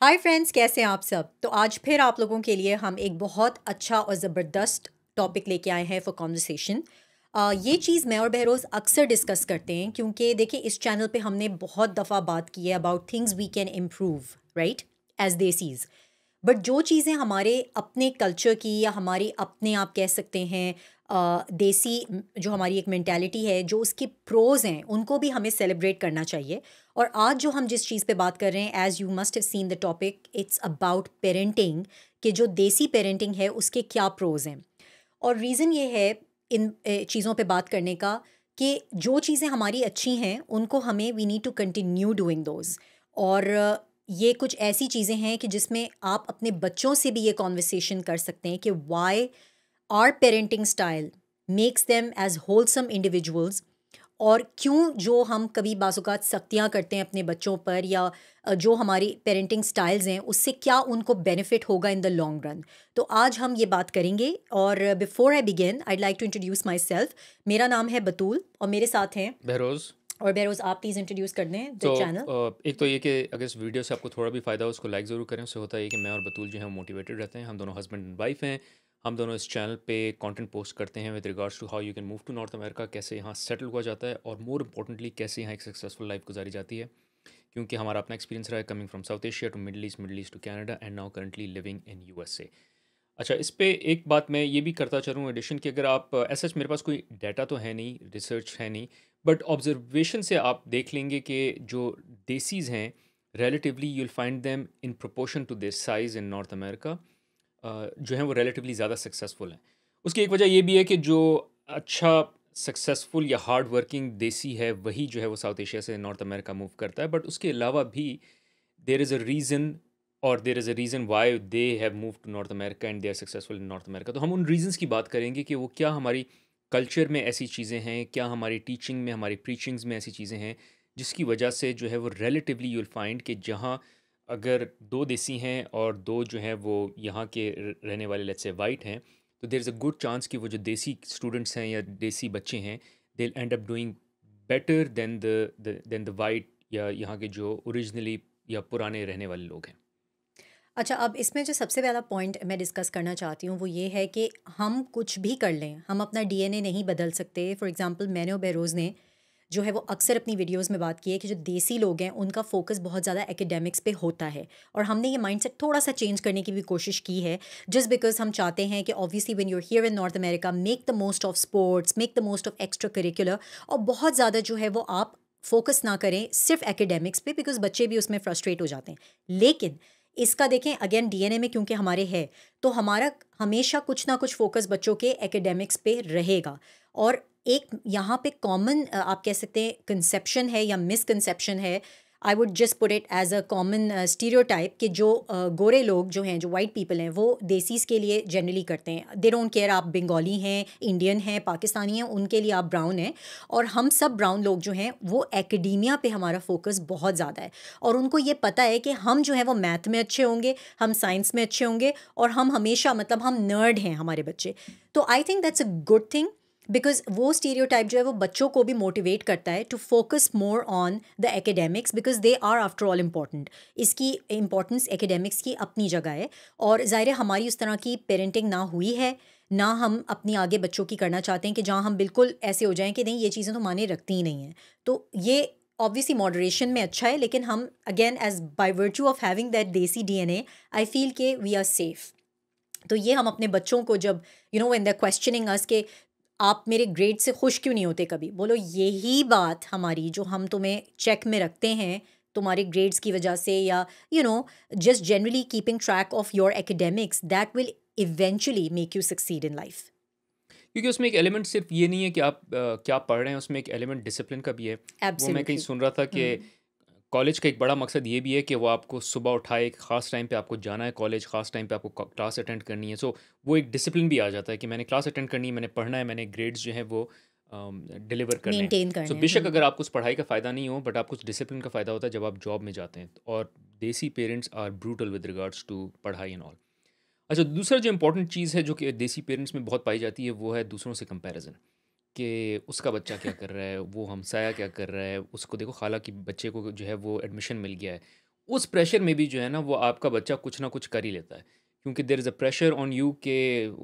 Hi friends, कैसे हैं आप सब। तो आज फिर आप लोगों के लिए हम एक बहुत अच्छा और ज़बरदस्त टॉपिक लेके आए हैं फॉर कॉन्वर्सेशन। ये चीज़ मैं और बहरोज़ अक्सर डिस्कस करते हैं क्योंकि देखिए इस चैनल पे हमने बहुत दफ़ा बात की है about things we can improve, right, as desis. But जो चीज़ें हमारे अपने कल्चर की या हमारी अपने आप कह सकते हैं देसी जो हमारी एक मेंटालिटी है, जो उसके प्रोज हैं, उनको भी हमें सेलिब्रेट करना चाहिए। और आज जो हम जिस चीज़ पे बात कर रहे हैं, as you must have seen the topic, it's about parenting, कि जो देसी पेरेंटिंग है उसके क्या प्रोज हैं। और रीज़न ये है इन चीज़ों पे बात करने का कि जो चीज़ें हमारी अच्छी हैं उनको हमें we need to continue doing those. और ये कुछ ऐसी चीज़ें हैं कि जिसमें आप अपने बच्चों से भी ये कॉन्वर्सेशन कर सकते हैं कि why are parenting style makes them as wholesome individuals, और क्यों जो हम कभी बाज़ात सख्तियाँ करते हैं अपने बच्चों पर, या जो हमारी पेरेंटिंग स्टाइल्स हैं उससे क्या उनको बेनिफिट होगा इन द लॉन्ग रन। तो आज हम ये बात करेंगे। और before I begin I like to introduce myself. मेरा नाम है बतूल और मेरे साथ हैं बहरोज़। और बहरोज़। आप प्लीज़ इंट्रोड्यूस कर दें द तो चैनल। एक तो ये कि अगर इस वीडियो से आपको थोड़ा भी फ़ायदा हो उसको लाइक ज़रूर करें। उससे होता है कि मैं और बतूल जो है मोटिवेटेड रहते हैं। हम दोनों हस्बैंड एंड वाइफ हैं। हम दोनों इस चैनल पे कंटेंट पोस्ट करते हैं with regards to how you can move to North America, कैसे यहाँ सेटल हुआ जाता है और मोर इम्पोर्टेंटली कैसे यहाँ एक सक्सेसफुल लाइफ गुजारी जाती है। क्योंकि हमारा अपना एक्सपीरियंस रहा है coming from South Asia to Middle East to Canada and now currently living in USA. अच्छा, इस पे एक बात मैं ये भी करता चलूँ एडिशन कि अगर आप ऐसा मेरे पास कोई डाटा तो है नहीं, रिसर्च है नहीं, बट ऑब्जर्वेशन से आप देख लेंगे कि जो देसीज़ हैं relatively you will find them in proportion to this size in North America, जो हैं वो रिलेटिवली ज़्यादा सक्सेसफुल हैं। उसकी एक वजह ये भी है कि जो अच्छा सक्सेसफुल या हार्ड वर्किंग देसी है वही जो है वो साउथ एशिया से नॉर्थ अमेरिका मूव करता है। बट उसके अलावा भी देर इज़ अ रीज़न और there is a reason why they have move to North America and they are successful in North America. तो हम उन रीजंस की बात करेंगे कि वो क्या हमारी कल्चर में ऐसी चीज़ें हैं, क्या हमारी टीचिंग में, हमारी प्रीचिंग्स में ऐसी चीज़ें हैं जिसकी वजह से जो है वो रिलेटिवली यू विल फाइंड कि जहाँ अगर दो देसी हैं और दो जो हैं वो यहाँ के रहने वाले लेट्स से वाइट हैं, तो देर इज़ अ गुड चांस कि वो जो देसी स्टूडेंट्स हैं या देसी बच्चे हैं they end up doing better than the white या यहाँ के जो ओरिजिनली या पुराने रहने वाले लोग हैं। अच्छा, अब इसमें जो सबसे पहला पॉइंट मैं डिस्कस करना चाहती हूँ वो ये है कि हम कुछ भी कर लें, हम अपना डीएनए नहीं बदल सकते। फॉर एग्जांपल मैंने और बहरोज़ ने जो है वो अक्सर अपनी वीडियोस में बात की है कि जो देसी लोग हैं उनका फोकस बहुत ज़्यादा एकेडमिक्स पे होता है, और हमने ये माइंडसेट थोड़ा सा चेंज करने की भी कोशिश की है। जस्ट बिकॉज हम चाहते हैं कि obviously when you are here in North America, make the most of sports, make the most of extra curricular, और बहुत ज़्यादा जो है वो आप फोकस ना करें सिर्फ एकेडमिक्स पे, बिकॉज बच्चे भी उसमें फ्रस्ट्रेट हो जाते हैं। लेकिन इसका देखें अगेन डीएनए में क्योंकि हमारे है, तो हमारा हमेशा कुछ ना कुछ फोकस बच्चों के एकेडमिक्स पे रहेगा। और एक यहाँ पे कॉमन आप कह सकते हैं कंसेप्शन है या मिसकंसेप्शन है, I would just put it as a common stereotype, कि जो गोरे लोग जो हैं, जो वाइट पीपल हैं, वो देसीज़ के लिए जनरली करते हैं। दे डोंट केयर आप बंगाली हैं, इंडियन हैं, पाकिस्तानी हैं, उनके लिए आप ब्राउन हैं। और हम सब ब्राउन लोग जो हैं वो एकेडेमिया पे हमारा फोकस बहुत ज़्यादा है, और उनको ये पता है कि हम जो है वो मैथ में अच्छे होंगे, हम साइंस में अच्छे होंगे, और हम हमेशा मतलब हम नर्ड हैं हमारे बच्चे। तो I think that's a good thing, because वो स्टीरियोटाइप जो है वो बच्चों को भी मोटिवेट करता है to focus more on the academics, because they are after all important. इसकी इम्पॉर्टेंस एकेडमिक्स की अपनी जगह है, और ज़ाहिर है हमारी उस तरह की पेरेंटिंग ना हुई है, ना हम अपनी आगे बच्चों की करना चाहते हैं कि जहाँ हम बिल्कुल ऐसे हो जाएं कि नहीं, ये चीज़ें तो माने रखती ही नहीं हैं। तो ये ऑब्वियसली मॉडरेशन में अच्छा है, लेकिन हम again as by virtue of having that desi DNA, I feel के वी आर सेफ। तो ये हम अपने बच्चों को जब when they are questioning us के आप मेरे ग्रेड से खुश क्यों नहीं होते, कभी बोलो यही बात हमारी जो हम तुम्हें चेक में रखते हैं तुम्हारे ग्रेड्स की वजह से, या just generally keeping track of your academics, that will eventually make you succeed in life. क्योंकि उसमें एक एलिमेंट सिर्फ ये नहीं है कि आप क्या पढ़ रहे हैं, उसमें एक एलिमेंट डिसिप्लिन का भी है। वो मैं कहीं एब्सोल्युटली। सुन रहा था कि हम्म। कॉलेज का एक बड़ा मकसद ये भी है कि वो आपको सुबह उठाए, एक ख़ास टाइम पे आपको जाना है कॉलेज, ख़ास टाइम पे आपको क्लास अटेंड करनी है। सो वो एक डिसिप्लिन भी आ जाता है कि मैंने क्लास अटेंड करनी है, मैंने पढ़ना है, मैंने ग्रेड्स जो हैं वो डिलीवर करने हैं। मेंटेन सो करने हैं। बेशक अगर आपको उस पढ़ाई का फ़ायदा नहीं हो, बट आपको उस डिसिप्लिन का फ़ायदा होता है जब आप जॉब में जाते हैं। और desi parents are brutal with regards to पढ़ाई एंड ऑल। अच्छा, दूसरा जो इम्पोर्टेंट चीज़ है जो कि देसी पेरेंट्स में बहुत पाई जाती है वो है दूसरों से कंपैरिजन, कि उसका बच्चा क्या कर रहा है, वो हमसाया क्या कर रहा है, उसको देखो खाला की बच्चे को जो है वो एडमिशन मिल गया है, उस प्रेशर में भी जो है ना वो आपका बच्चा कुछ ना कुछ कर ही लेता है, क्योंकि there is a pressure on you के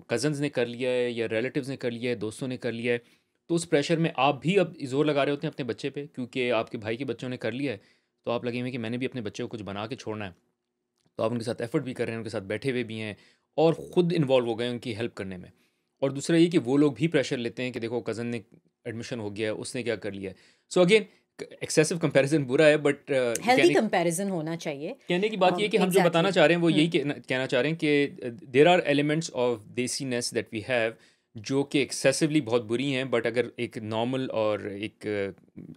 कज़न्स ने कर लिया है या रिलेटिव्स ने कर लिया है, दोस्तों ने कर लिया है। तो उस प्रेशर में आप भी अब ज़ोर लगा रहे होते हैं अपने बच्चे पे, क्योंकि आपके भाई के बच्चों ने कर लिया है, तो आप लगे हुए हैं कि मैंने भी अपने बच्चे को कुछ बना के छोड़ना है। तो आप उनके साथ एफ़र्ट भी कर रहे हैं, उनके साथ बैठे हुए भी हैं और ख़ुद इन्वॉल्व हो गए हैं उनकी हेल्प करने में। और दूसरा ये कि वो लोग भी प्रेशर लेते हैं कि देखो कज़न ने एडमिशन हो गया है, उसने क्या कर लिया है। सो अगेन एक्सेसिव कंपैरिजन बुरा है, बट हेल्दी कंपैरिजन होना चाहिए। कहने की बात ये है कि हम जो बताना एग्जैक्टली। चाह रहे हैं वो यही कहना चाह रहे हैं कि there are elements of desiness that we have जो कि एक्सेसिवली बहुत बुरी हैं, बट अगर एक नॉर्मल और एक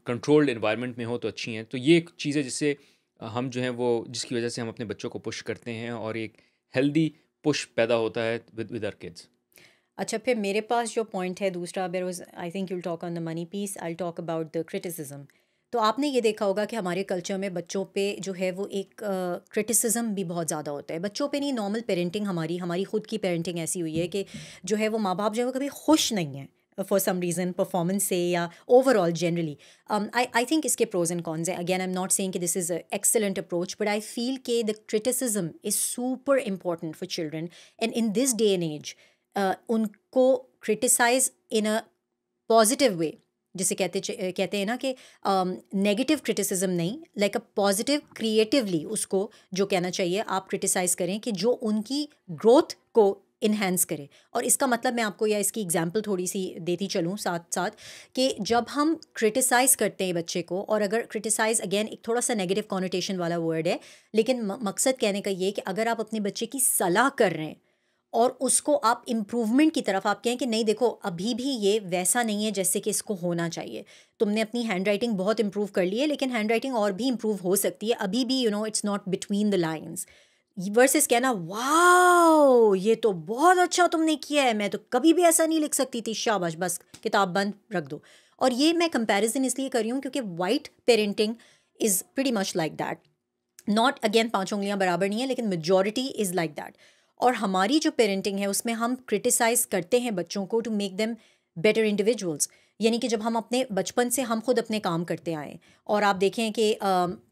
कंट्रोल्ड एनवायरनमेंट में हो तो अच्छी हैं। तो ये एक चीज़ है जिससे हम जो है वो जिसकी वजह से हम अपने बच्चों को पुश करते हैं और एक हेल्दी पुश पैदा होता है विद आवर किड्स। अच्छा, फिर मेरे पास जो पॉइंट है दूसरा, because I think you'll talk on the money piece, I talk about the criticism. तो आपने ये देखा होगा कि हमारे कल्चर में बच्चों पे जो है वो एक क्रिटिसिज्म भी बहुत ज़्यादा होता है। बच्चों पे नहीं, नॉर्मल पेरेंटिंग हमारी हमारी खुद की पेरेंटिंग ऐसी हुई है कि जो है वो माँ बाप जो है वो कभी खुश नहीं हैं फॉर सम रीज़न परफॉर्मेंस से या ओवरऑल जनरली। आई थिंक इसके प्रोज एंड कॉन्स हैं। Again I am not saying कि this is excellent approach, but I feel के the criticism is super important for children and in this day and age उनको criticise in a positive way, जिसे कहते हैं ना कि negative criticism नहीं, like a positive creatively उसको जो कहना चाहिए आप क्रिटिसाइज़ करें कि जो उनकी ग्रोथ को इन्हेंस करे। और इसका मतलब मैं आपको या इसकी एग्जांपल थोड़ी सी देती चलूँ साथ साथ कि जब हम क्रिटिसाइज़ करते हैं बच्चे को, और अगर क्रिटिसाइज़ अगेन एक थोड़ा सा नेगेटिव कॉनोटेशन वाला वर्ड है, लेकिन मकसद कहने का ये कि अगर आप अपने बच्चे की सलाह कर रहे हैं और उसको आप इम्प्रूवमेंट की तरफ आप कहें कि नहीं देखो अभी भी ये वैसा नहीं है जैसे कि इसको होना चाहिए, तुमने अपनी हैंड राइटिंग बहुत इम्प्रूव कर ली है लेकिन हैंड राइटिंग और भी इम्प्रूव हो सकती है, अभी भी it's not between the lines, versus कहना वाओ ये तो बहुत अच्छा तुमने किया है, मैं तो कभी भी ऐसा नहीं लिख सकती थी, शाबाश, बस किताब बंद रख दो। और ये मैं कंपैरिजन इसलिए कर रही हूँ क्योंकि white parenting is pretty much like that, not again 5 उंगलियां बराबर नहीं है लेकिन मेजॉरिटी इज़ लाइक दैट। और हमारी जो पेरेंटिंग है उसमें हम क्रिटिसाइज़ करते हैं बच्चों को to make them better individuals, यानी कि जब हम अपने बचपन से हम खुद अपने काम करते आए और आप देखें कि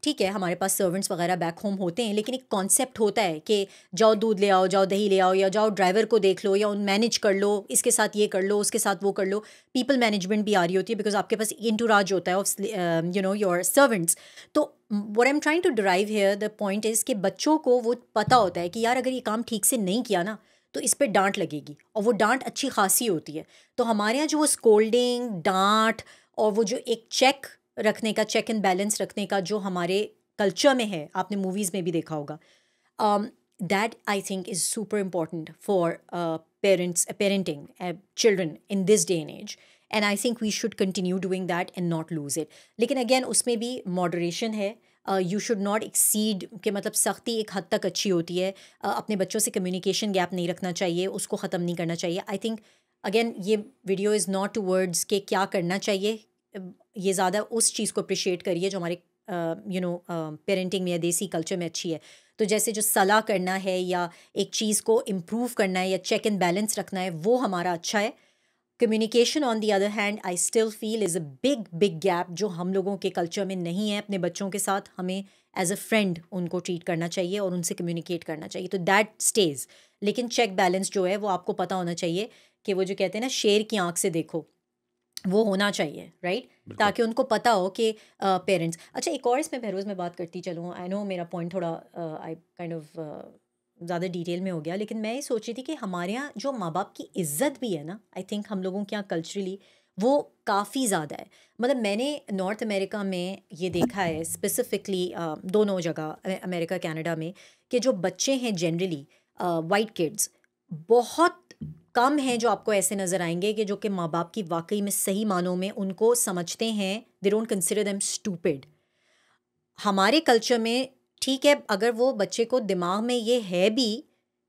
ठीक है हमारे पास सर्वेंट्स वगैरह बैक होम होते हैं, लेकिन एक कॉन्सेप्ट होता है कि जाओ दूध ले आओ, जाओ दही ले आओ, या जाओ ड्राइवर को देख लो, या उन मैनेज कर लो, इसके साथ ये कर लो, उसके साथ वो कर लो। पीपल मैनेजमेंट भी आ रही होती है बिकॉज आपके पास इंटूराज होता है ऑफ योर सर्वेंट्स। तो what I am trying to derive here the point is कि बच्चों को वो पता होता है कि यार अगर ये काम ठीक से नहीं किया ना तो इस पर डांट लगेगी, और वो डांट अच्छी खासी होती है। तो हमारे यहाँ जो वो स्कोल्डिंग, डांट और वो जो एक चेक रखने का, चेक एंड बैलेंस रखने का जो हमारे कल्चर में है, आपने मूवीज़ में भी देखा होगा, that I think is super important for parenting children in this day and age, and I think we should continue doing that and not lose it. लेकिन अगेन उसमें भी मॉडरेशन है, यू शुड नॉट एक्सीड के मतलब सख्ती एक हद तक अच्छी होती है, अपने बच्चों से कम्युनिकेशन गैप नहीं रखना चाहिए, उसको ख़त्म नहीं करना चाहिए। आई थिंक अगेन ये video is not towards के क्या करना चाहिए, ये ज़्यादा उस चीज़ को अप्रिशिएट करिए जो हमारे पेरेंटिंग में या देसी कल्चर में अच्छी है। तो जैसे जो सलाह करना है या एक चीज़ को इम्प्रूव करना है या चेक एंड बैलेंस रखना है वो हमारा अच्छा है। Communication on the other hand I still feel is a big gap जो हम लोगों के कल्चर में नहीं है। अपने बच्चों के साथ हमें एज अ फ्रेंड उनको ट्रीट करना चाहिए और उनसे कम्युनिकेट करना चाहिए, तो दैट स्टेज। लेकिन चेक बैलेंस जो है वो आपको पता होना चाहिए कि वो जो कहते हैं ना शेर की आंख से देखो, वो होना चाहिए, राइट? ताकि उनको पता हो कि पेरेंट्स। अच्छा, एक और इसमें बहरोज़ में बात करती चलूँ, आई नो मेरा पॉइंट थोड़ा आई काइंड ऑफ ज़्यादा डिटेल में हो गया, लेकिन मैं ये सोच रही थी कि हमारे यहाँ जो माँ बाप की इज़्ज़त भी है ना, आई थिंक हम लोगों के यहाँ कल्चरली वो काफ़ी ज़्यादा है। मतलब मैंने नॉर्थ अमेरिका में ये देखा है स्पेसिफिकली, दोनों जगह अमेरिका कनाडा में, कि जो बच्चे हैं जनरली वाइट किड्स बहुत कम हैं जो आपको ऐसे नज़र आएंगे कि जो कि माँ बाप की वाकई में सही मानों में उनको समझते हैं, they don't consider them stupid. हमारे कल्चर में ठीक है अगर वो बच्चे को दिमाग में ये है भी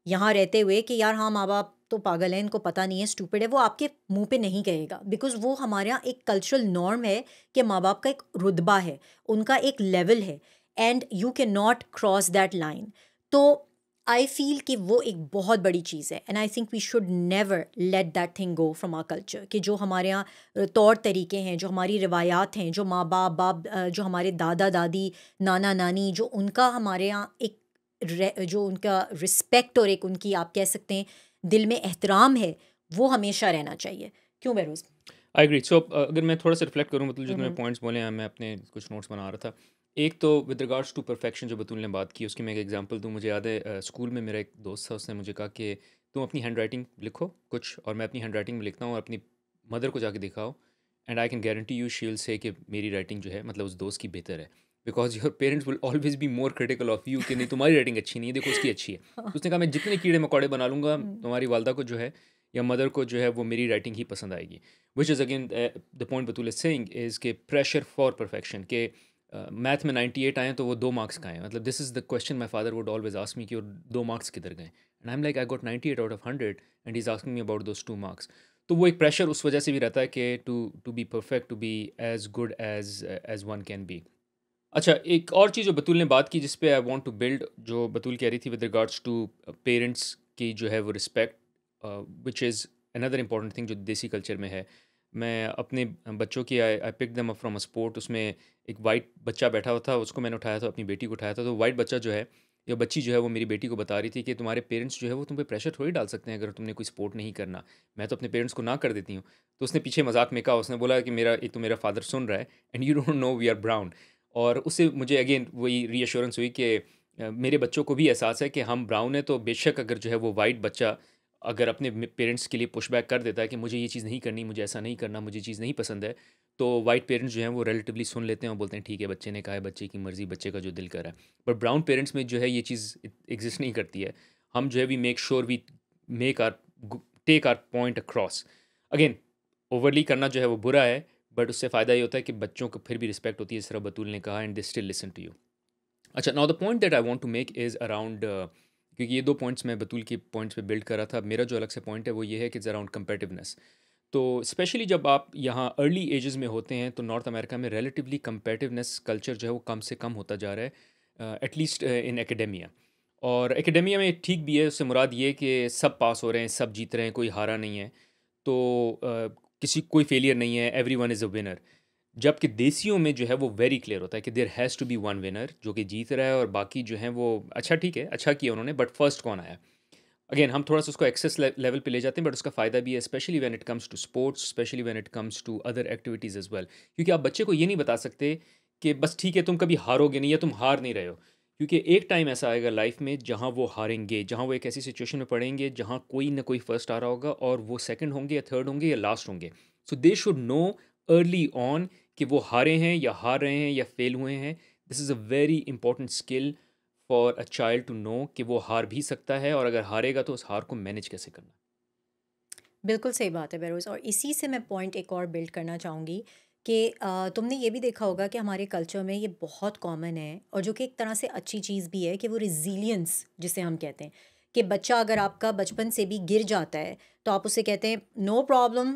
यहाँ रहते हुए कि यार हाँ माँ बाप तो पागल हैं, इनको पता नहीं है, स्टूपिड है, वो आपके मुंह पे नहीं कहेगा, बिकॉज वो हमारे यहाँ एक कल्चरल नॉर्म है कि माँ बाप का एक रुतबा है, उनका एक लेवल है, and you can not cross that line. तो आई फील कि वो एक बहुत बड़ी चीज़ है and I think we should never let that thing go from our culture कि जो हमारे यहाँ तौर तरीके हैं, जो हमारी रिवायात हैं, जो माँ बाप जो हमारे दादा दादी, नाना नानी, जो उनका हमारे यहाँ एक जो उनका रिस्पेक्ट और एक उनकी आप कह सकते हैं दिल में एहतराम है, वो हमेशा रहना चाहिए। क्यों बहरोज़? I agree. सो अगर मैं थोड़ा सा रिफ्लेक्ट करूँ, मतलब जो तुमने हम्म। पॉइंट्स बोले हैं, मैं अपने कुछ नोट्स बना रहा था। एक तो विद रिगार्ड्स टू परफेक्शन जो बतूल ने बात की, उसकी मैं एक एग्जांपल दूँ। मुझे याद है स्कूल में मेरा एक दोस्त था, उसने मुझे कहा कि तुम अपनी हैंड राइटिंग लिखो कुछ, और मैं अपनी हैंड राइटिंग में लिखता हूँ, और अपनी मदर को जाके दिखाओ, and I can guarantee you she will say कि मेरी राइटिंग जो है, मतलब उस दोस्त की बेहतर है, because your parents will always be more critical of you कि नहीं तुम्हारी राइटिंग अच्छी नहीं है, देखो उसकी अच्छी है। तो उसने कहा मैं जितने कीड़े मकोड़े बना लूँगा, हम्म। तुम्हारी वालदा को जो है या मदर को जो है वो मेरी राइटिंग ही पसंद आएगी। Which is again the point Batool is saying is के प्रेशर फॉर परफेक्शन के मैथ में 98 आए तो वो 2 मार्क्स का आए, मतलब this is the question my father would always ask me कि वो 2 मार्क्स किधर गए, and I am like I got 98 out of 100 and he is asking me about those 2 marks. तो वो एक प्रेशर उस वजह से भी रहता है कि to be perfect, to be as good as one can be. अच्छा, एक और चीज़ जो बतूल ने बात की जिस पे आई वांट टू बिल्ड, जो बतूल कह रही थी विद रिगार्ड्स टू पेरेंट्स की जो है वो respect, which is another important thing जो देसी कल्चर में है। मैं अपने बच्चों की I pick them up from a sport, उसमें एक वाइट बच्चा बैठा हुआ था, उसको मैंने उठाया था, अपनी बेटी को उठाया था। तो वाइट बच्चा जो है या बच्ची जो है वो मेरी बेटी को बता रही थी कि तुम्हारे पेरेंट्स जो है वो तुम पे प्रेशर थोड़ी डाल सकते हैं अगर तुमने कोई स्पोर्ट नहीं करना, मैं तो अपने पेरेंट्स को ना कर देती हूँ। तो उसने पीछे मजाक में कहा, उसने बोला कि मेरा एक तो मेरा फादर सुन रहा है and you don't know we are brown. और उससे मुझे अगेन वही रीअश्योरेंस हुई कि मेरे बच्चों को भी एहसास है कि हम ब्राउन है, तो बेशक अगर जो है वो वाइट बच्चा अगर अपने पेरेंट्स के लिए पुशबैक कर देता है कि मुझे ये चीज़ नहीं करनी, मुझे ऐसा नहीं करना, मुझे चीज़ नहीं पसंद है, तो वाइट पेरेंट्स जो हैं वो रिलेटिवली सुन लेते हैं और बोलते हैं ठीक है, बच्चे ने कहा है, बच्चे की मर्ज़ी, बच्चे का जो दिल कर रहा है। बट ब्राउन पेरेंट्स में जो है ये चीज़ एग्जिस्ट नहीं करती है। हम जो है we make sure we make our take our point across. Again overly करना जो है वो बुरा है, बट उससे फ़ायदा ये होता है कि बच्चों को फिर भी रिस्पेक्ट होती है, इस तरह बतूल ने कहा, and they still listen to you. अच्छा, now the point that I want to make is around, क्योंकि ये 2 पॉइंट्स मैं बतूल के पॉइंट्स पे बिल्ड कर रहा था। मेरा जो अलग से पॉइंट है वो ये है कि इट्स अराउंड कम्पेटिवनेस। तो स्पेशली जब आप यहाँ अर्ली एजेस में होते हैं तो नॉर्थ अमेरिका में रिलेटिवली कम्पेटिवनेस कल्चर जो है वो कम से कम होता जा रहा है, एटलीस्ट इन एकेडेमिया। और एकेडेमिया में ठीक भी है, उससे मुराद ये कि सब पास हो रहे हैं, सब जीत रहे हैं, कोई हारा नहीं है। तो किसी कोई फेलियर नहीं है, every one is a winner. जबकि देसियों में जो है वो वेरी क्लियर होता है कि there has to be one winner जो कि जीत रहा है, और बाकी जो हैं वो अच्छा ठीक है, अच्छा किया उन्होंने, बट फर्स्ट कौन आया। अगेन हम थोड़ा सा उसको एक्सेस लेवल पे ले जाते हैं, बट उसका फ़ायदा भी है, specially when it comes to sports, specially when it comes to other activities as well. क्योंकि आप बच्चे को ये नहीं बता सकते कि बस ठीक है तुम कभी हारोगे नहीं या तुम हार नहीं रहे हो, क्योंकि एक टाइम ऐसा आएगा लाइफ में जहाँ वो हारेंगे, जहाँ वो एक ऐसी सिचुएशन में पड़ेंगे जहाँ कोई ना कोई फर्स्ट आ रहा होगा और वो सेकंड होंगे या थर्ड होंगे या लास्ट होंगे। So they should know early on कि वो हारे हैं या हार रहे हैं या फेल हुए हैं। This is a very important skill for a child to know कि वो हार भी सकता है, और अगर हारेगा तो उस हार को मैनेज कैसे करना। बिल्कुल सही बात है बेरोज़, और इसी से मैं पॉइंट एक और बिल्ड करना चाहूँगी कि तुमने ये भी देखा होगा कि हमारे कल्चर में ये बहुत कॉमन है, और जो कि एक तरह से अच्छी चीज़ भी है कि वो रिज़िलियंस जिसे हम कहते हैं, कि बच्चा अगर आपका बचपन से भी गिर जाता है तो आप उसे कहते हैं no problem,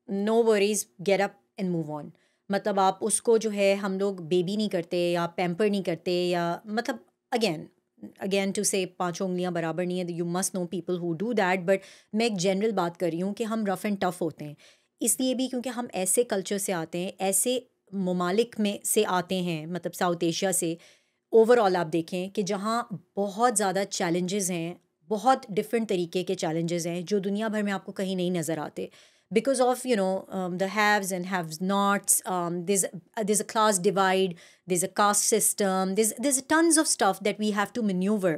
no worries, get up and move on. मतलब आप उसको जो है हम लोग बेबी नहीं करते या पैम्पर नहीं करते, या मतलब अगेन अगेन टू से 5 उंगलियां बराबर नहीं है, you must know people who do that, but मैं एक जनरल बात कर रही हूँ कि हम रफ़ एंड टफ़ होते हैं, इसलिए भी क्योंकि हम ऐसे कल्चर से आते हैं, ऐसे ममालिक में से आते हैं, मतलब साउथ एशिया से। ओवरऑल आप देखें कि जहाँ बहुत ज़्यादा चैलेंजेस हैं, बहुत डिफरेंट तरीके के चैलेंजेस हैं जो दुनिया भर में आपको कहीं नहीं नज़र आते, because of the haves and have nots. There's a class divide, there's a caste system, there's tons of stuff that we have to maneuver.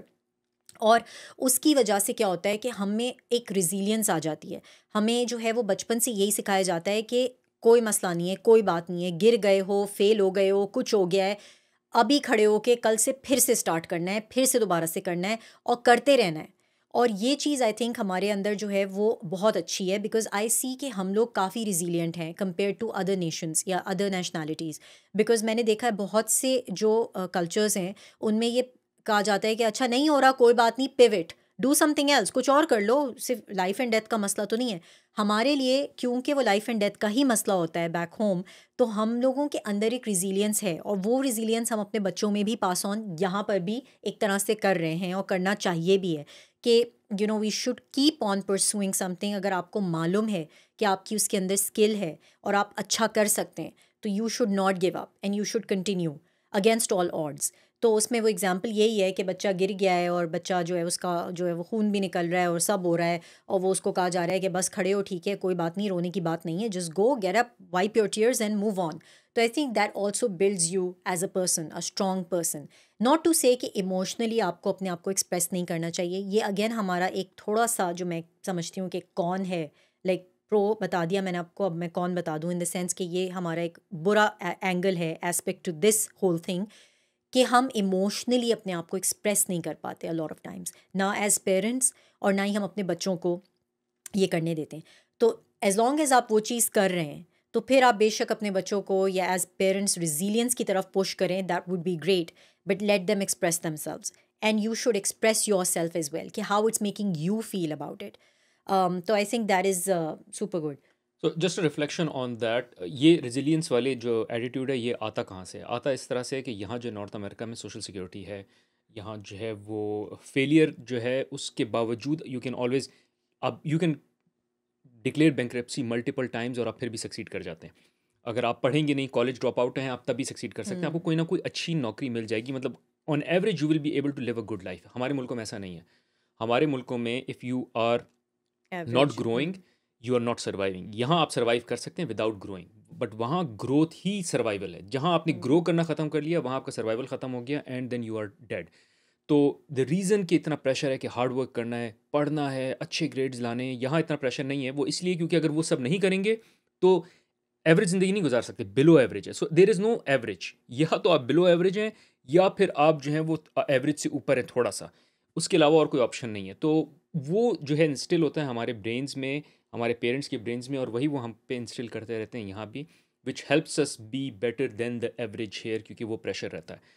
और उसकी वजह से क्या होता है कि हमें एक रिजिलियंस आ जाती है। हमें जो है वो बचपन से यही सिखाया जाता है कि कोई मसला नहीं है, कोई बात नहीं है, गिर गए हो, फेल हो गए हो, कुछ हो गया है, अभी खड़े हो के कल से फिर से स्टार्ट करना है, फिर से दोबारा से करना है और करते रहना है। और ये चीज़ आई थिंक हमारे अंदर जो है वो बहुत अच्छी है, बिकॉज आई सी कि हम लोग काफ़ी रिजिलियंट हैं कंपेयर टू अदर नेशंस या अदर नेशनैलिटीज़। बिकॉज मैंने देखा है बहुत से जो कल्चर्स हैं उनमें ये कहा जाता है कि अच्छा नहीं हो रहा, कोई बात नहीं, पिवट, डू समथिंग एल्स, कुछ और कर लो, सिर्फ लाइफ एंड डेथ का मसला तो नहीं है हमारे लिए, क्योंकि वो लाइफ एंड डेथ का ही मसला होता है बैक होम। तो हम लोगों के अंदर एक रिजिलियंस है, और वो रिजिलियंस हम अपने बच्चों में भी पास ऑन यहाँ पर भी एक तरह से कर रहे हैं, और करना चाहिए भी है कि we should keep on pursuing something. अगर आपको मालूम है कि आपकी उसके अंदर स्किल है और आप अच्छा कर सकते हैं, तो you should not give up and you should continue against all odds. तो उसमें वो एग्जांपल यही है कि बच्चा गिर गया है, और बच्चा जो है उसका जो है वो खून भी निकल रहा है और सब हो रहा है, और वो उसको कहा जा रहा है कि बस खड़े हो, ठीक है, कोई बात नहीं, रोने की बात नहीं है, just go get up, wipe your tears and move on. तो I think that also builds you as a person, a strong person. Not to say कि इमोशनली आपको अपने आप को एक्सप्रेस नहीं करना चाहिए। ये अगेन हमारा एक थोड़ा सा जो मैं समझती हूँ कि कौन है, लाइक प्रो बता दिया मैंने आपको, अब मैं कौन बता दूँ, इन द सेंस कि ये हमारा एक बुरा एंगल है, aspect to this whole thing, कि हम इमोशनली अपने आप को एक्सप्रेस नहीं कर पाते अ लॉट ऑफ टाइम्स, ना एज पेरेंट्स और ना ही हम अपने बच्चों को ये करने देते हैं। तो एज लॉन्ग एज आप वो चीज़ कर रहे हैं, तो फिर आप बेशक अपने बच्चों को या एज पेरेंट्स रिजिलियंस की तरफ पुश करें, that would be great, but let them express themselves and you should express your self as well, कि how it's making you feel about it. तो I think that is super good. So just reflection on that, ये resilience वाले जो attitude है ये आता कहाँ से है? आता इस तरह से है कि यहाँ जो नॉर्थ अमेरिका में सोशल सिक्योरिटी है, यहाँ जो है वो फेलियर जो है उसके बावजूद यू कैन ऑलवेज, अब you can declare bankruptcy multiple times और आप फिर भी सक्सीड कर जाते हैं। अगर आप पढ़ेंगे नहीं, कॉलेज ड्रॉप आउट हैं, आप तभी सक्सीड कर सकते हैं, आपको कोई ना कोई अच्छी नौकरी मिल जाएगी, मतलब on average you will be able to live a good life. हमारे मुल्कों में ऐसा नहीं है। हमारे मुल्कों में if you are not average. Growing you are not surviving. यहाँ आप सर्वाइव कर सकते हैं विदाउट ग्रोइंग, बट वहाँ ग्रोथ ही सर्वाइवल है। जहाँ आपने ग्रो करना ख़त्म कर लिया, वहाँ आपका सर्वाइवल ख़त्म हो गया, and then you are dead. तो द रीज़न कि इतना प्रेशर है कि हार्ड वर्क करना है, पढ़ना है, अच्छे ग्रेड्स लाने हैं, यहाँ इतना प्रेशर नहीं है। वो इसलिए क्योंकि अगर वो सब नहीं करेंगे तो एवरेज ज़िंदगी नहीं गुजार सकते, बिलो एवरेज है। सो देर इज़ नो एवरेज, या तो आप बिलो एवरेज हैं या फिर आप जो हैं वो एवरेज से ऊपर है थोड़ा सा, उसके अलावा और कोई ऑप्शन नहीं है। तो वो जो है इंस्टिल होता है हमारे ब्रेन्स में, हमारे पेरेंट्स के ब्रेन्स में, और वही वो हम पे इंस्टिल करते रहते हैं यहाँ भी, which helps us be better than the average here, क्योंकि वो प्रेशर रहता है।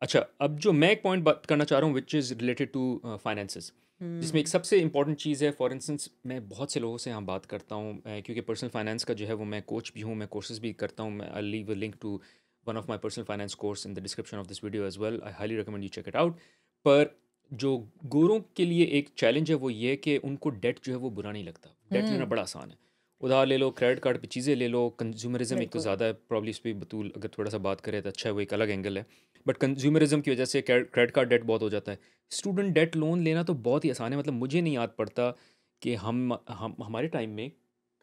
अच्छा, अब जो मैं एक पॉइंट बात करना चाह रहा हूँ which is related to finances, जिसमें एक सबसे इंपॉर्टेंट चीज़ है। फॉर इंस्टेंस मैं बहुत से लोगों से यहाँ बात करता हूँ, क्योंकि पर्सनल फाइनेंस का जो है वो मैं कोच भी हूँ, मैं कोर्सेज भी करता हूँ। मैं I leave a link to one of my personal finance course in the description of this video as well. I highly recommend you check it out. पर जो गोरों के लिए एक चैलेंज है वो ये है कि उनको डेट जो है वो बुरा नहीं लगता। डेट लेना बड़ा आसान है, उधार ले लो, क्रेडिट कार्ड पे चीज़ें ले लो। कंज्यूमरिज्म एक तो बिल्कुल। ज़्यादा है, प्रॉब्ली इस पर बतूल अगर थोड़ा सा बात करें तो अच्छा है, वो एक अलग एंगल है। बट कंज्यूमरिज्म की वजह से क्रेडिट कार्ड डेट बहुत हो जाता है। स्टूडेंट डेट लोन लेना तो बहुत ही आसान है, मतलब मुझे नहीं याद पड़ता कि हम हमारे टाइम में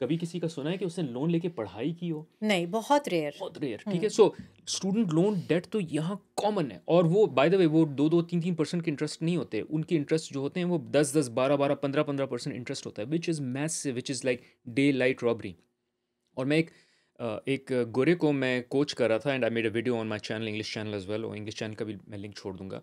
कभी किसी का सुना है कि उसने लोन लेके पढ़ाई की हो। नहीं, बहुत रेयर। बहुत रेयर, ठीक है। सो स्टूडेंट लोन डेट तो यहाँ कॉमन है, और वो बाय द वे वो 2-2, 3-3% के इंटरेस्ट नहीं होते। उनके इंटरेस्ट जो होते हैं वो 10-10, 12-12, 15-15% इंटरेस्ट होता है, which is massive, which is like day light robbery. और मैं एक गोरे को मैं कोच कर रहा था, and I made a video on my channel, English channel as well, और इंग्लिश चैनल का भी मैं लिंक छोड़ दूंगा।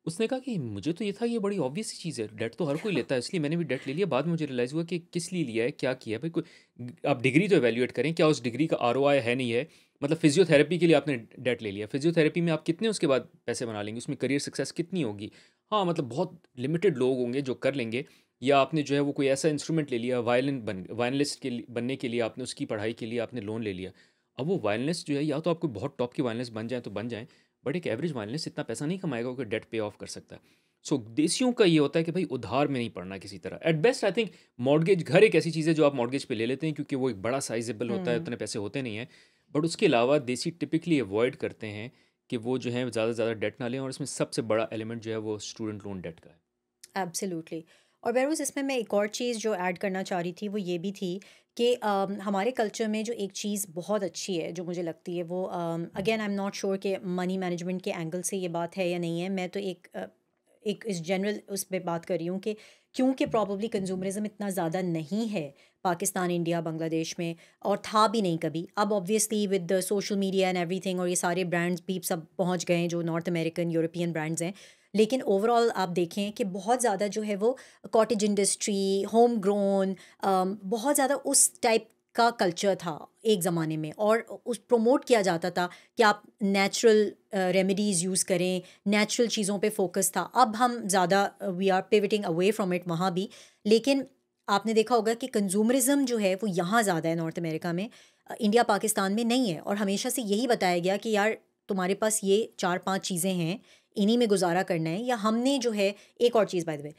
उसने कहा कि मुझे तो ये था, ये बड़ी ऑब्वियस सी चीज़ है, डेट तो हर कोई लेता है, इसलिए मैंने भी डेट ले लिया। बाद में मुझे रियलाइज़ हुआ कि किस लिए लिया है, क्या किया है भाई। कोई आप डिग्री तो एवेल्यूएट करें, क्या उस डिग्री का आरओआई है नहीं है। मतलब फिजियोथेरेपी के लिए आपने डेट ले लिया, फिजियोथेरेपी में आप कितने उसके बाद पैसे बना लेंगे, उसमें करियर सक्सेस कितनी होगी। हाँ, मतलब बहुत लिमिटेड लोग होंगे जो कर लेंगे। या आपने जो है वो कोई ऐसा इंस्ट्रूमेंट ले लिया, वायलिनिस्ट के लिए बनने के लिए आपने उसकी पढ़ाई के लिए आपने लोन ले लिया। अब वो वायलिनिस्ट जो है, या तो आपको बहुत टॉप की वायलिनिस्ट बन जाए तो बन जाए, बट एक एवरेज वायलिनिस्ट इतना पैसा नहीं कमाएगा कि डेट पे ऑफ कर सकता है। सो देसियों का ये होता है कि भाई उधार में नहीं पड़ना किसी तरह। At best I think mortgage, घर एक ऐसी चीज़ है जो आप मॉर्गेज पे ले लेते हैं क्योंकि वो एक बड़ा साइजेबल होता है, उतने पैसे होते नहीं हैं। बट उसके अलावा देसी टिपिकली अवॉइड करते हैं कि वो जो है ज़्यादा से ज़्यादा डेट ना लें, और इसमें सबसे बड़ा एलिमेंट जो है वो स्टूडेंट लोन डेट का है। एब्सोल्युटली। और बहरोज़ इसमें मैं एक और चीज़ जो ऐड करना चाह रही थी वो ये भी थी कि हमारे कल्चर में जो एक चीज़ बहुत अच्छी है जो मुझे लगती है वो, again I am not sure कि मनी मैनेजमेंट के एंगल से ये बात है या नहीं है। मैं तो एक इस जनरल उस पे बात कर रही हूँ कि क्योंकि प्रॉब्ली कंज्यूमरिज्म इतना ज़्यादा नहीं है पाकिस्तान, इंडिया, बांग्लादेश में, और था भी नहीं कभी। अब obviously with the social media and everything, और ये सारे ब्रांड्स भी सब पहुँच गए हैं जो नॉर्थ अमेरिकन, यूरोपियन ब्रांड्स हैं। लेकिन ओवरऑल आप देखें कि बहुत ज़्यादा जो है वो कॉटेज इंडस्ट्री, होम ग्रोन, बहुत ज़्यादा उस टाइप का कल्चर था एक ज़माने में, और उस प्रमोट किया जाता था कि आप नेचुरल रेमेडीज़ यूज़ करें, नेचुरल चीज़ों पे फोकस था। अब हम ज़्यादा we are pivoting away from it वहाँ भी। लेकिन आपने देखा होगा कि कंज्यूमरिज्म जो है वो यहाँ ज़्यादा है नॉर्थ अमेरिका में, इंडिया पाकिस्तान में नहीं है। और हमेशा से यही बताया गया कि यार तुम्हारे पास ये 4-5 चीज़ें हैं, इन्हीं में गुजारा करना है। या हमने जो है, एक और चीज़ बाय द वे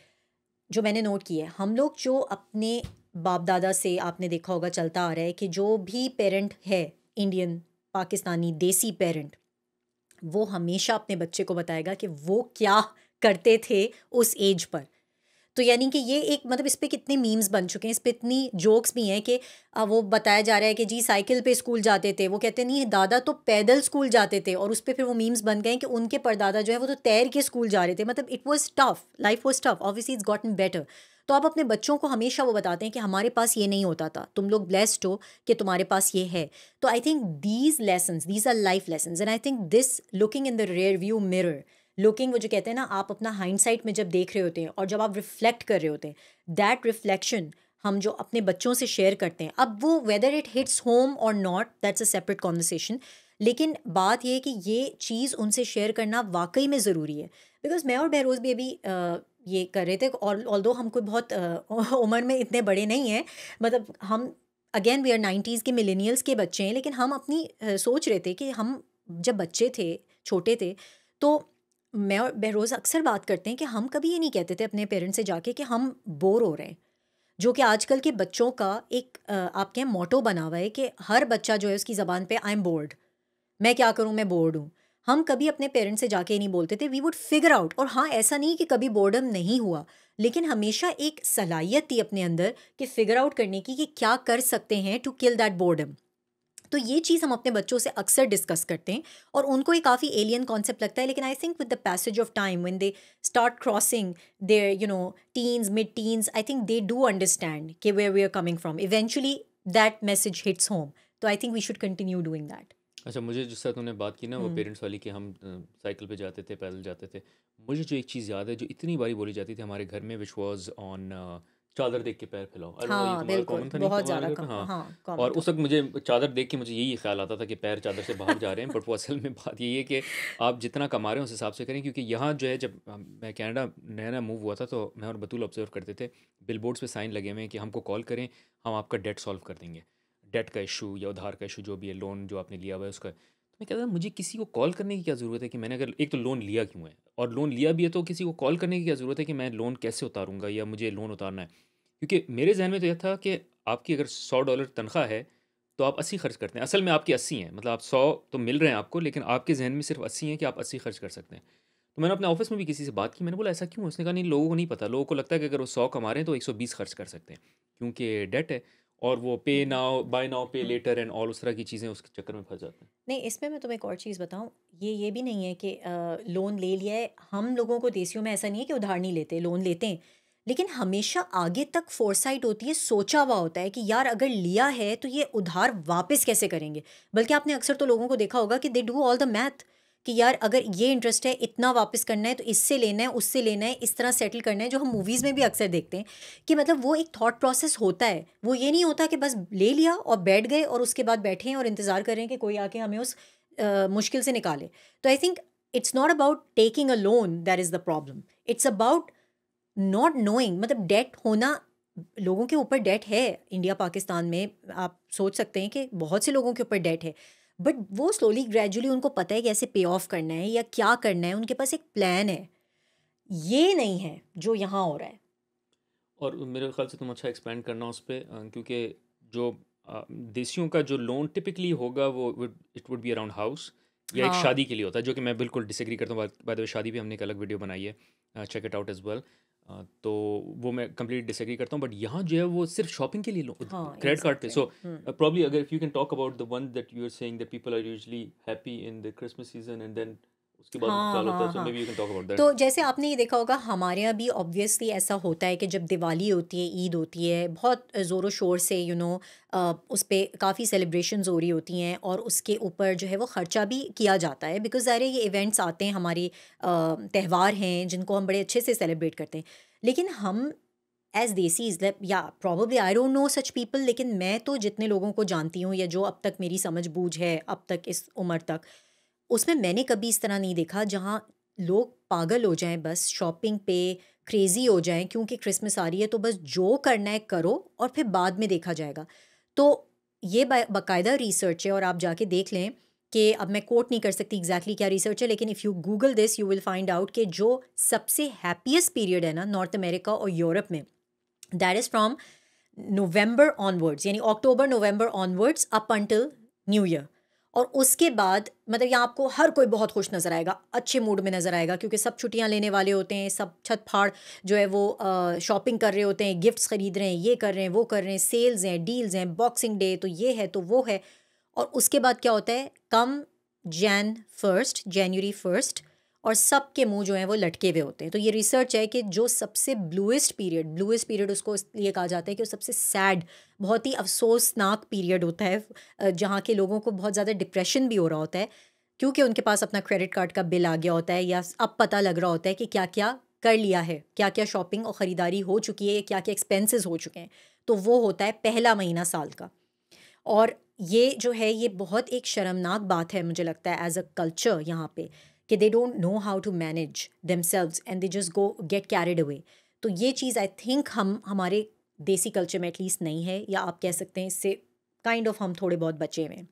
जो मैंने नोट की है, हम लोग जो अपने बाप दादा से आपने देखा होगा चलता आ रहा है कि जो भी पेरेंट है इंडियन, पाकिस्तानी, देसी पेरेंट, वो हमेशा अपने बच्चे को बताएगा कि वो क्या करते थे उस एज पर। तो यानी कि ये एक, मतलब इस पे कितने मीम्स बन चुके हैं, इस पे इतनी जोक्स भी हैं कि वो बताया जा रहा है कि जी साइकिल पे स्कूल जाते थे, वो कहते नहीं दादा तो पैदल स्कूल जाते थे, और उस पे फिर वो मीम्स बन गए कि उनके परदादा जो है वो तो तैर के स्कूल जा रहे थे। मतलब it was tough, life was tough, obviously it's gotten better. तो आप अपने बच्चों को हमेशा वो बताते हैं कि हमारे पास ये नहीं होता था, तुम लोग ब्लेस्ड हो कि तुम्हारे पास ये है। तो I think these lessons, these our life lessons, and I think this looking in the rear view mirror, looking, वो जो कहते हैं ना, आप अपना हाइंडसाइट में जब देख रहे होते हैं और जब आप रिफ्लेक्ट कर रहे होते हैं, दैट रिफ्लेक्शन हम जो अपने बच्चों से शेयर करते हैं, अब वो वेदर इट हिट्स होम और not, that's a separate conversation. लेकिन बात ये है कि ये चीज़ उनसे शेयर करना वाकई में ज़रूरी है। बिकॉज मैं और बहरोज़ भी अभी ये कर रहे थे, और ऑल्दो हम कोई बहुत उम्र में इतने बड़े नहीं हैं, मतलब हम अगेन वी आर 90s के मिलेनियल्स के बच्चे हैं, लेकिन हम अपनी सोच रहे थे कि हम जब बच्चे थे, छोटे थे, तो मैं और बहरोज़ अक्सर बात करते हैं कि हम कभी ये नहीं कहते थे अपने पेरेंट्स से जाके कि हम बोर हो रहे हैं, जो कि आजकल के बच्चों का एक आपके यहाँ मोटो बना हुआ है कि हर बच्चा जो है उसकी ज़बान पे आई एम बोर्ड, मैं क्या करूँ, मैं बोर्ड हूँ। हम कभी अपने पेरेंट्स से जाके नहीं बोलते थे, वी वुड फिगर आउट। और हाँ, ऐसा नहीं कि कभी बोर्डम नहीं हुआ, लेकिन हमेशा एक सलाहियत थी अपने अंदर कि फिगर आउट करने की कि क्या कर सकते हैं टू किल दैट बोर्डम। तो ये चीज़ हम अपने बच्चों से अक्सर डिस्कस करते हैं, और उनको ये काफ़ी एलियन कॉन्सेप्ट लगता है। लेकिन I think with the passage of time when they start crossing their teens, mid teens, I think they do understand कि where we are coming from, eventually that message hits home. तो I think we should continue doing that. अच्छा, मुझे जिस तरह तूने बात की ना वो हम्म। पेरेंट्स वाली कि हम साइकिल पे जाते थे, पैदल जाते थे, मुझे जो एक चीज़ याद है जो इतनी बारी बोली जाती थी हमारे घर में, विच वाज ऑन चादर देख के पैर फैलाओ। आई डोंट नो ये हाँ तुम्हारा बिल्कुल, कॉमन था नहीं बहुत तुम्हारे ज़्यादा घर में? हाँ। हाँ कॉमन और था। उस वक्त मुझे चादर देख के मुझे यही ख्याल आता था कि पैर चादर से बाहर जा रहे हैं, बट वो असल में बात यही है कि आप जितना कमा रहे हैं उस हिसाब से करें। क्योंकि यहाँ जो है, जब मैं कनाडा नया नया मूव हुआ था तो मैं और बतूल ऑब्जर्व करते थे, बिल बोर्ड्स पे साइन लगे हुए हैं कि हमको कॉल करें, हम आपका डेट सॉल्व कर देंगे, डेट का इशू या उधार का इशू जो भी है, लोन जो आपने लिया हुआ है उसका। तो मैं कहता था मुझे किसी को कॉल करने की क्या ज़रूरत है कि मैंने अगर एक तो लोन लिया क्यों है, और लोन लिया भी है तो किसी को कॉल करने की क्या ज़रूरत है कि मैं लोन कैसे उतारूंगा या मुझे लोन उतारना है। क्योंकि मेरे जहन में तो यह था कि आपकी अगर $100 तनख्वाह है तो आप 80 खर्च करते हैं, असल में आपकी 80 हैं, मतलब आप 100 तो मिल रहे हैं आपको, लेकिन आपके जहन में सिर्फ 80 हैं कि आप 80 खर्च कर सकते हैं। तो मैंने अपने ऑफिस में भी किसी से बात की, मैंने बोला ऐसा क्यों? उसने कहा नहीं, लोगों को नहीं पता, लोगों को लगता है कि अगर वो 100 कमा रहे हैं तो 120 खर्च कर सकते हैं, क्योंकि डेट है, और वो पे हम्म। नाउ बाय नाउ पे हम्म। लेटर एंड ऑल उस तरह की चीज़ें उसके चक्कर में फंस जाते हैं। नहीं, इसमें मैं तुम्हें एक और चीज़ बताऊँ, ये भी नहीं है कि लोन ले लिया है, हम लोगों को देसियों में ऐसा नहीं है कि उधार नहीं लेते, लोन लेते हैं, लेकिन हमेशा आगे तक फोरसाइट होती है, सोचा हुआ होता है कि यार अगर लिया है तो ये उधार वापस कैसे करेंगे। बल्कि आपने अक्सर तो लोगों को देखा होगा कि they do all the math, कि यार अगर ये इंटरेस्ट है, इतना वापस करना है, तो इससे लेना है, उससे लेना है, इस तरह सेटल करना है, जो हम मूवीज़ में भी अक्सर देखते हैं कि मतलब वो एक थॉट प्रोसेस होता है। वो ये नहीं होता कि बस ले लिया और बैठ गए और उसके बाद बैठे हैं और इंतज़ार कर रहे हैं कि कोई आके हमें उस मुश्किल से निकाले। तो I think it's not about taking a loan that is the problem, it's about not knowing. मतलब डेट होना, लोगों के ऊपर डेट है इंडिया पाकिस्तान में, आप सोच सकते हैं कि बहुत से लोगों के ऊपर डेट है, बट वो स्लोली ग्रेजुअली उनको पता है कैसे पे ऑफ करना है या क्या करना है, उनके पास एक प्लान है। ये नहीं है जो यहाँ हो रहा है। और मेरे ख्याल से तुम अच्छा एक्सपेंड करना उस पर, क्योंकि जो देसियों का जो लोन टिपिकली होगा वो it would be around house या एक हाँ। शादी के लिए होता है, जो कि मैं बिल्कुल डिसएग्री करता हूँ। बाय द वे शादी भी हमने एक अलग वीडियो बनाई है, check it out as well. तो वो मैं कंप्लीट डिसएग्री करता हूँ, बट यहाँ जो है वो सिर्फ शॉपिंग के लिए हाँ क्रेडिट कार्ड पे। एग्जैक्टली। सो प्रॉब्ली अगर if you can talk about the one that you are saying that people are usually happy in the Christmas season and then उसके बाद उनको हाँ ख्याल होता है, हाँ सो मे हाँ। Be you can talk about that. तो जैसे आपने ये देखा होगा, हमारे यहाँ भी ऑब्वियसली ऐसा होता है कि जब दिवाली होती है, ईद होती है, बहुत ज़ोरों शोर से उस पे काफ़ी सेलिब्रेशंस हो रही होती हैं, और उसके ऊपर जो है वो ख़र्चा भी किया जाता है, बिकॉज़ ज़ाहिर है ये इवेंट्स आते हैं, हमारे त्यौहार हैं जिनको हम बड़े अच्छे से सेलिब्रेट करते हैं। लेकिन हम एज देसीज या probably I don't know such people, लेकिन मैं तो जितने लोगों को जानती हूँ या जो अब तक मेरी समझ बूझ है अब तक इस उम्र तक, उसमें मैंने कभी इस तरह नहीं देखा जहाँ लोग पागल हो जाएं बस शॉपिंग पे, क्रेजी हो जाएं क्योंकि क्रिसमस आ रही है तो बस जो करना है करो और फिर बाद में देखा जाएगा। तो ये बाकायदा रिसर्च है और आप जाके देख लें कि अब मैं कोट नहीं कर सकती एग्जैक्टली क्या रिसर्च है, लेकिन if you google this you will find out कि जो सबसे हैप्पीएस्ट पीरियड है ना नॉर्थ अमेरिका और यूरोप में, that is from November onwards, यानी October November onwards up until new year. और उसके बाद मतलब यहाँ आपको हर कोई बहुत खुश नज़र आएगा, अच्छे मूड में नज़र आएगा क्योंकि सब छुट्टियाँ लेने वाले होते हैं, सब छत फाड़ जो है वो शॉपिंग कर रहे होते हैं, गिफ्ट्स ख़रीद रहे हैं, ये कर रहे हैं वो कर रहे हैं, सेल्स हैं, डील्स हैं, बॉक्सिंग डे तो ये है तो वो है। और उसके बाद क्या होता है, कम जनवरी 1 और सब के मुंह जो हैं वो लटके हुए होते हैं। तो ये रिसर्च है कि जो सबसे ब्लूएस्ट पीरियड उसको इसलिए कहा जाता है कि वो सबसे सैड, बहुत ही अफसोसनाक पीरियड होता है जहाँ के लोगों को बहुत ज़्यादा डिप्रेशन भी हो रहा होता है क्योंकि उनके पास अपना क्रेडिट कार्ड का बिल आ गया होता है या अब पता लग रहा होता है कि क्या क्या कर लिया है, क्या क्या शॉपिंग और ख़रीदारी हो चुकी है, क्या क्या एक्सपेंसेस हो चुके हैं। तो वो होता है पहला महीना साल का। और ये जो है ये बहुत एक शर्मनाक बात है मुझे लगता है एज अ कल्चर यहाँ पे, कि they don't know how to manage themselves and they just go get carried away. तो ये चीज़ आई थिंक हम हमारे देसी कल्चर में एटलीस्ट नहीं है, या आप कह सकते हैं इससे काइंड ऑफ हम थोड़े बहुत बचे हुए हैं।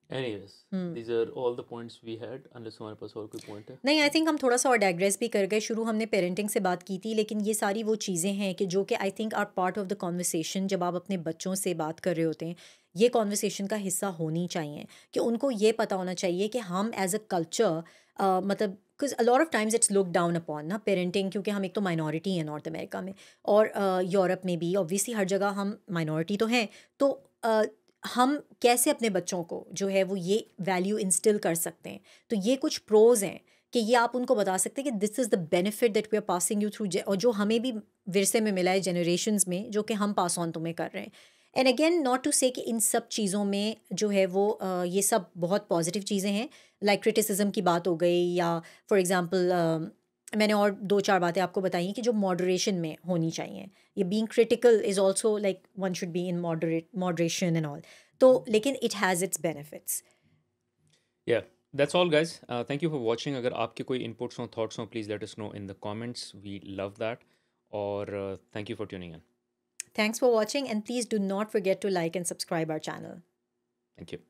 Anyways, these are all the points we had, unless हमारे पास और कोई point है। नहीं, आई थिंक हम थोड़ा सा और डाइग्रेस भी कर गए। शुरू हमने पेरेंटिंग से बात की थी, लेकिन ये सारी वो चीज़ें हैं कि जो कि I think are part of the conversation. जब आप अपने बच्चों से बात कर रहे होते हैं, ये कॉन्वर्सेशन का हिस्सा होनी चाहिए कि उनको ये पता होना चाहिए कि हम एज अ कल्चर मतलब because a lot of times it's look down upon ना पेरेंटिंग, क्योंकि हम एक तो माइनॉरिटी हैं नॉर्थ अमेरिका में और यूरोप में भी ऑब्वियसली हर जगह हम माइनॉरिटी तो हैं। तो हम कैसे अपने बच्चों को जो है वो ये वैल्यू इंस्टिल कर सकते हैं। तो ये कुछ प्रोज हैं कि ये आप उनको बता सकते हैं कि this is the benefit that we are passing you through, और जो हमें भी विरसे में मिला है जनरेशन्स में, जो कि हम पास ऑन तुम्हें कर रहे हैं। And again not to say कि इन सब चीज़ों में जो है वो ये सब बहुत पॉजिटिव चीज़ें हैं, लाइक क्रिटिसिज्म की बात हो गई, या फॉर एग्जांपल मैंने और 2-4 बातें आपको बताई कि जो मॉडरेशन में होनी चाहिए। ये being critical is also like one should be in moderation and all. तो लेकिन it has its benefits. Yeah, that's all guys. Thank you for watching. अगर आपके कोई inputs हो, thoughts हो, please let us know in the comments. We love that. और thank you for tuning in. Thanks for watching and please do not forget to like and subscribe our channel. Thank you.